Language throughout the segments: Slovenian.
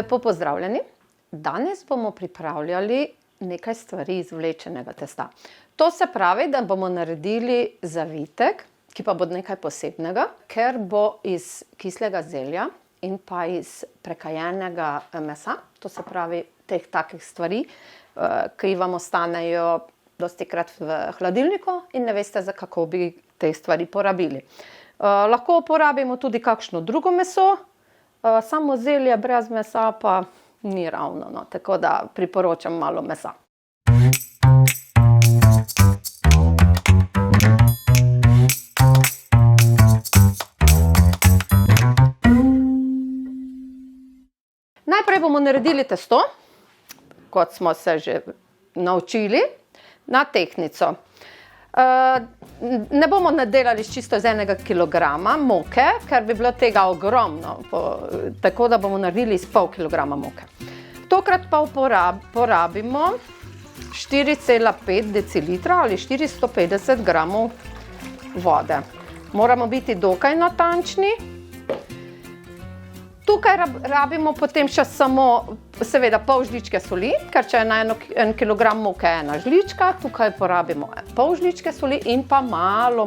Lepo pozdravljeni. Danes bomo pripravljali nekaj stvari iz vlečenega testa. To se pravi, da bomo naredili zavitek, ki pa bo nekaj posebnega, ker bo iz kislega zelja in pa iz prekajenega mesa. To se pravi teh takih stvari, ki vam ostanejo dostikrat v hladilniku in ne veste, za kako bi te stvari porabili. Lahko uporabimo tudi kakšno drugo meso, samo zelje brez mesa pa ni ravno, no. Tako da priporočam malo mesa. Najprej bomo naredili testo, kot smo se že naučili, na tehtnico. Ne bomo nadelali čisto z 1 kilograma moke, ker bi bilo tega ogromno, tako da bomo naredili iz pol kilograma moke. Tokrat pa porabimo 4,5 decilitra ali 450 gramov vode. Moramo biti dokaj natančni. Tukaj rabimo potem še samo, seveda, pol žličke soli, ker če je na 1 kilogram moke 1 žlička, tukaj porabimo pol žličke soli in pa malo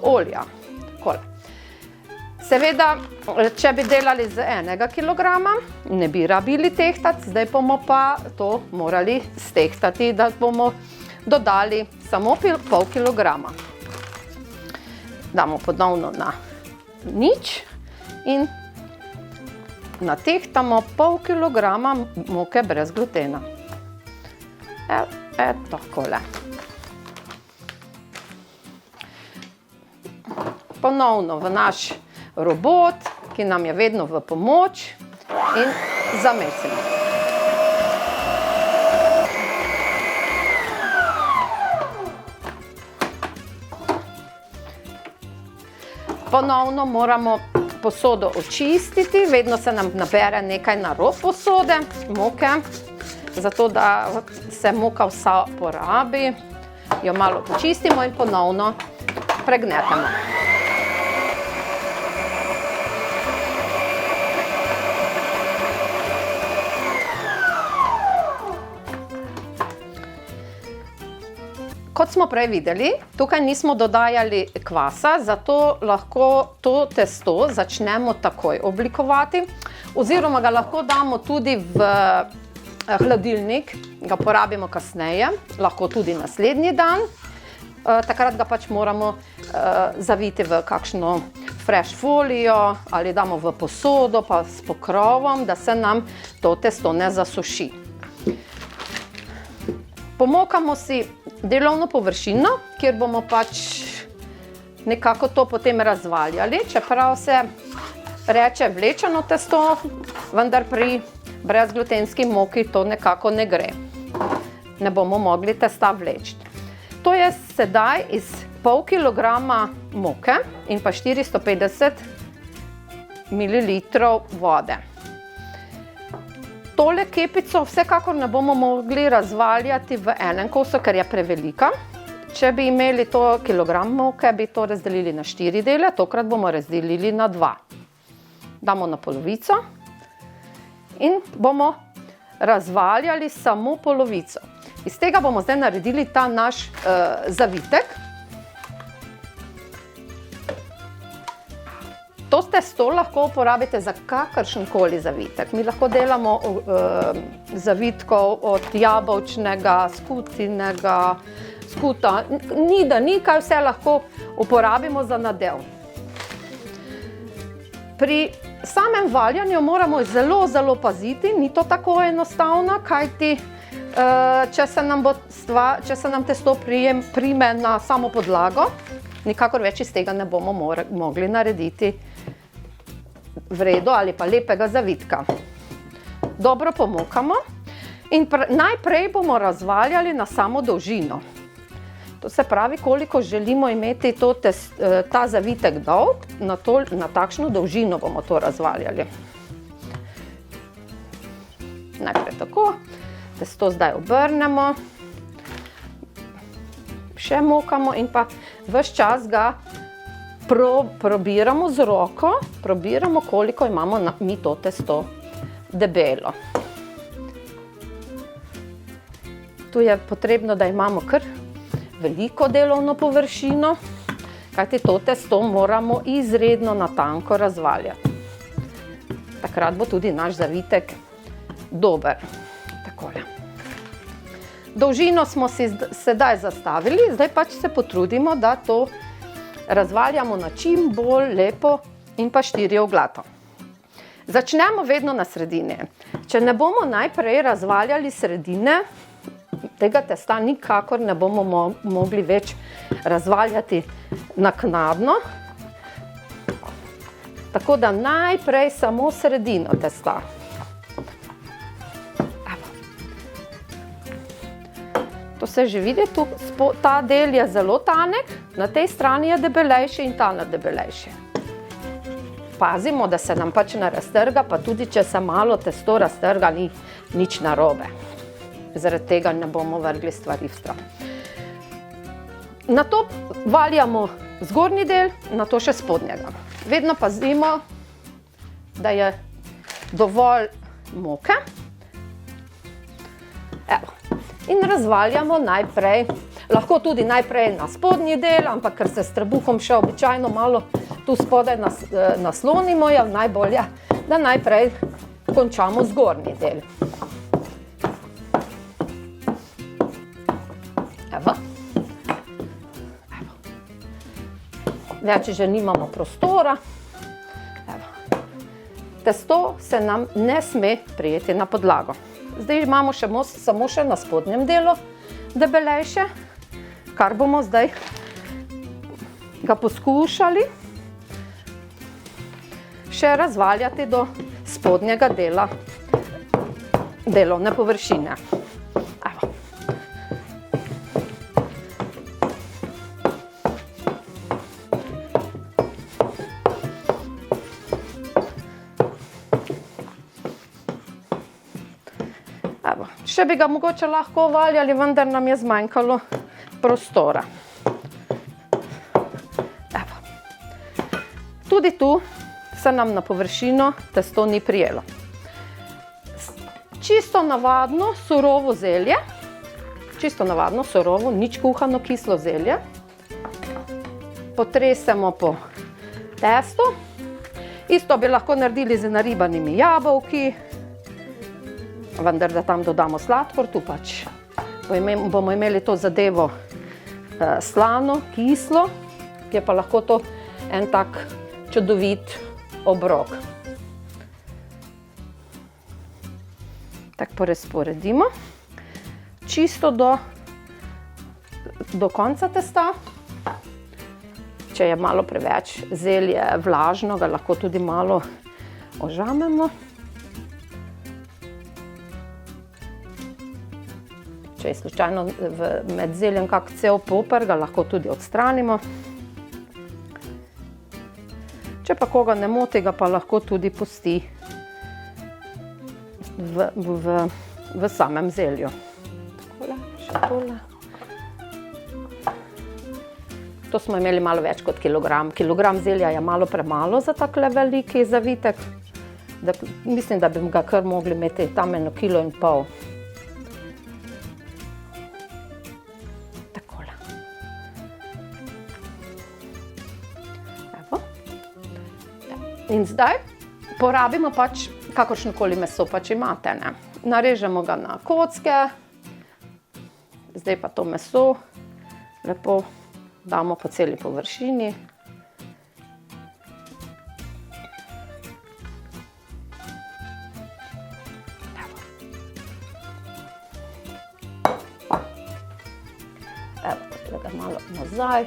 olja. Takole. Seveda, če bi delali z 1 kilograma, ne bi rabili tehtati, zdaj bomo pa to morali stehtati, da bomo dodali samo pol kilograma. Damo ponovno na nič in natehtamo pol kilograma moke brez glutena. Takole. Ponovno v naš robot, ki nam je vedno v pomoč, in zamesimo. Ponovno moramo posodo očistiti, vedno se nam nabere nekaj na rob posode, moke, zato da se moka vsa porabi, jo malo počistimo in ponovno pregnetemo. Kot smo prej videli, tukaj nismo dodajali kvasa, zato lahko to testo začnemo takoj oblikovati, oziroma ga lahko damo tudi v hladilnik, ga porabimo kasneje, lahko tudi naslednji dan. Takrat ga pač moramo zaviti v kakšno fresh folijo ali damo v posodo pa s pokrovom, da se nam to testo ne zasuši. Pomokamo si delovno površino, kjer bomo pač nekako to potem razvaljali, čeprav se reče vlečeno testo, vendar pri brezglutenski moki to nekako ne gre. Ne bomo mogli testa vleči. To je sedaj iz pol kilograma moke in pa 450 mililitrov vode. Tole kepico vsekakor ne bomo mogli razvaljati v enem kosu, ker je prevelika. Če bi imeli to kilogram moke, bi to razdelili na 4 dele, tokrat bomo razdelili na 2. Damo na polovico in bomo razvaljali samo polovico. Iz tega bomo zdaj naredili ta naš zavitek. To testo lahko uporabite za kakršenkoli zavitek. Mi lahko delamo zavitkov od jabolčnega, skutinega, skuta. Ni da ni, kaj vse lahko uporabimo za nadev. Pri samem valjanju moramo zelo paziti, ni to tako enostavno, kajti če se nam testo prime na samo podlago, nikakor več iz tega ne bomo mogli narediti vredo ali pa lepega zavitka. Dobro pomokamo in najprej bomo razvaljali na samo dolžino. To se pravi, koliko želimo imeti ta zavitek dolg, na takšno dolžino bomo to razvaljali. Najprej tako, testo zdaj obrnemo, še mokamo in pa ves čas ga probiramo z roko, probiramo, koliko imamo mi to testo debelo. Tu je potrebno, da imamo kar veliko delovno površino, kajti to testo moramo izredno na tanko razvaljati. Takrat bo tudi naš zavitek dober. Takole. Dolžino smo si sedaj zastavili, zdaj pač se potrudimo, da to razvaljamo na čim bolj lepo in pa štirioglato. Začnemo vedno na sredini. Če ne bomo najprej razvaljali sredine, tega testa nikakor ne bomo mogli več razvaljati naknadno. Tako da najprej samo sredino testa. To se že vidi, ta del je zelo tanek, na tej strani je debelejši in ta debelejši. Pazimo, da se nam pač ne raztrga, pa tudi če se malo testo raztrga, ni nič narobe. Zaradi tega ne bomo vrgli stvari v stran. Nato valjamo zgornji del, nato še spodnjega. Vedno pazimo, da je dovolj moke. Evo. In razvaljamo najprej, lahko tudi najprej na spodnji del, ampak ker se s trebuhom še običajno malo tu spodaj naslonimo, je najbolje, da najprej končamo zgornji del. Evo. Več že nimamo prostora. Evo. Testo se nam ne sme prijeti na podlago. Zdaj imamo samo še na spodnjem delu debelejše, kar bomo zdaj ga poskušali še razvaljati do spodnjega dela delovne površine. Evo. Evo. Še bi ga mogoče lahko valjali, vendar nam je zmanjkalo prostora. Evo. Tudi tu se nam na površino testo ni prijelo. Čisto navadno surovo zelje, nič kuhano kislo zelje, potresemo po testu. Isto bi lahko naredili z naribanimi jabolki, vendar da tam dodamo sladkor, tu pač bomo imeli to zadevo slano, kislo, ki je pa lahko to en tak čudovit obrok. Tako porazporedimo, čisto do konca testa. Če je malo preveč zelje vlažno, ga lahko tudi malo ožamemo. Če je slučajno med zeljem kak cel poper, ga lahko tudi odstranimo. Če pa koga ne moti, ga pa lahko tudi pusti v samem zelju. Takole, še tole. To smo imeli malo več kot kilogram. Kilogram zelja je malo premalo za takle veliki zavitek. Mislim, da bi ga kar mogli imeti tam 1,5 kg. Takole. Evo. In zdaj porabimo pač kakršnokoli meso pač imate, ne. Narežemo ga na kocke. Zdaj pa to meso lepo damo po celi površini. Evo, tako ga malo nazaj.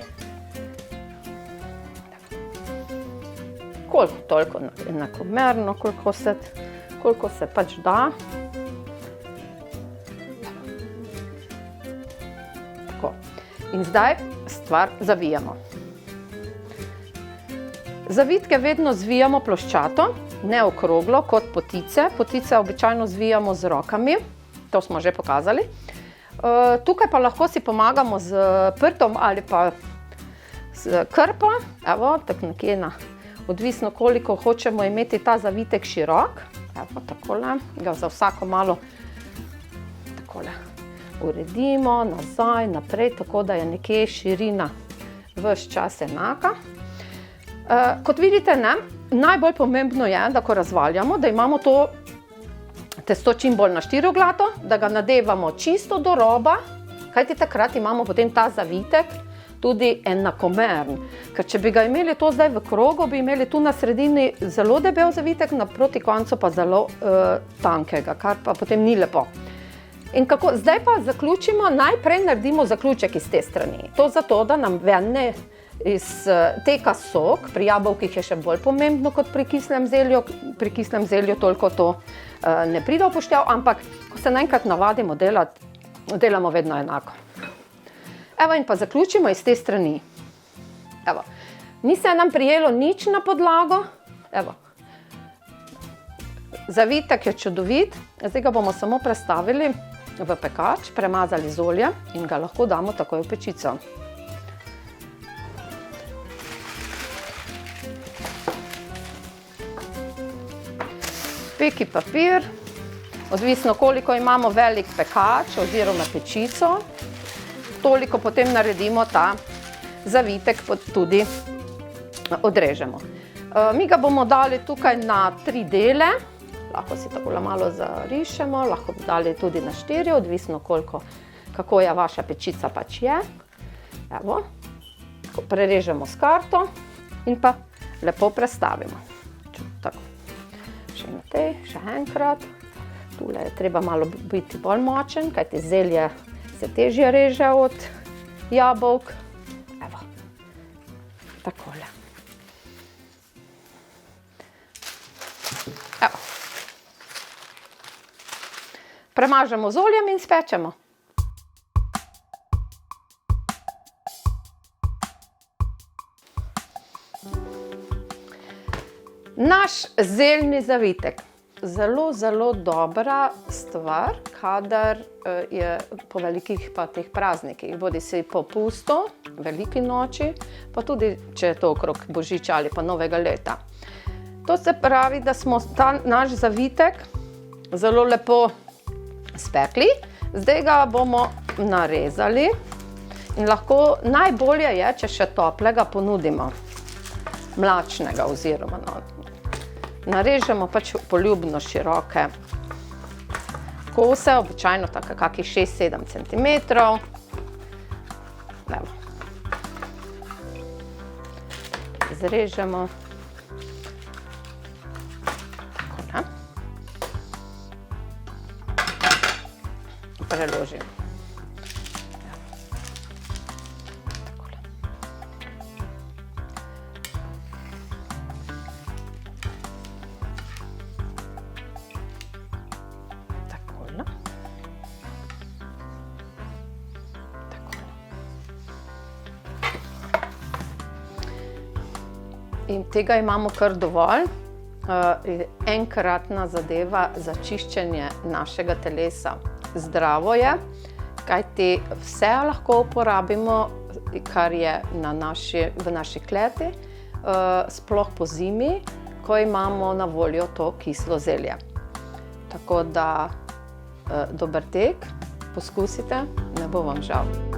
Koliko toliko enakomerno, koliko se pač da. Tako. In zdaj stvar zavijamo. Zavitke vedno zvijamo ploščato, ne okroglo kot potice. Potice običajno zvijamo z rokami, to smo že pokazali. Tukaj pa lahko si pomagamo z prtom ali pa z krpo. Evo, tako nekje odvisno koliko hočemo imeti ta zavitek širok. Evo, takole, ga za vsako malo takole uredimo, nazaj, naprej, tako da je nekje širina ves čas enaka. Kot vidite, ne, najbolj pomembno je, da ko razvaljamo, da imamo to testo čim bolj na štiroglato, da ga nadevamo čisto do roba, kajti takrat imamo potem ta zavitek tudi enakomeren. Ker če bi ga imeli to zdaj v krogu, bi imeli tu na sredini zelo debel zavitek, naproti koncu pa zelo tankega, kar pa potem ni lepo. In kako, zdaj pa zaključimo, najprej naredimo zaključek iz te strani. To zato, da nam ven iz teka sok, pri jabolkih je še bolj pomembno kot pri kislem zelju. Pri kislem zelju toliko to ne pride v poštev, ampak ko se naenkrat navadimo delati, delamo vedno enako. Evo, in pa zaključimo iz te strani. Evo, ni se nam prijelo nič na podlago. Evo, zavitek je čudovit. Zdaj ga bomo samo prestavili v pekač, premazali z oljem in ga lahko damo takoj v pečico. Peki papir, odvisno koliko imamo velik pekač oziroma pečico, toliko potem naredimo ta zavitek, tudi odrežemo. Mi ga bomo dali tukaj na 3 dele, lahko si tako malo zarišemo, lahko bi dali tudi na 4, odvisno kako je vaša pečica pač je. Evo, prerežemo s karto in pa lepo prestavimo. Tako. Še enkrat, tule je treba malo biti bolj močen, kajti zelje se težje reže od jabolk. Evo, takole. Evo. Premažemo z oljem in spečemo. Naš zeljni zavitek. Zelo, zelo dobra stvar, kadar je po velikih pa teh praznikih, bodi si po pustu, veliki noči, pa tudi, če je to okrog Božiča ali pa Novega leta. To se pravi, da smo ta naš zavitek zelo lepo spekli. Zdaj ga bomo narezali in lahko najbolje je, če še toplega ponudimo, mlačnega oziroma narežemo pač poljubno široke kose, običajno tako kakih 6-7 cm. Evo. Zrežemo. Tako, preložimo. In tega imamo kar dovolj. Enkratna zadeva za čiščenje našega telesa. Zdravo je, kajti vse lahko uporabimo, kar je v naši kleti, sploh po zimi, ko imamo na voljo to kislo zelje. Tako da dober tek, poskusite, ne bo vam žal.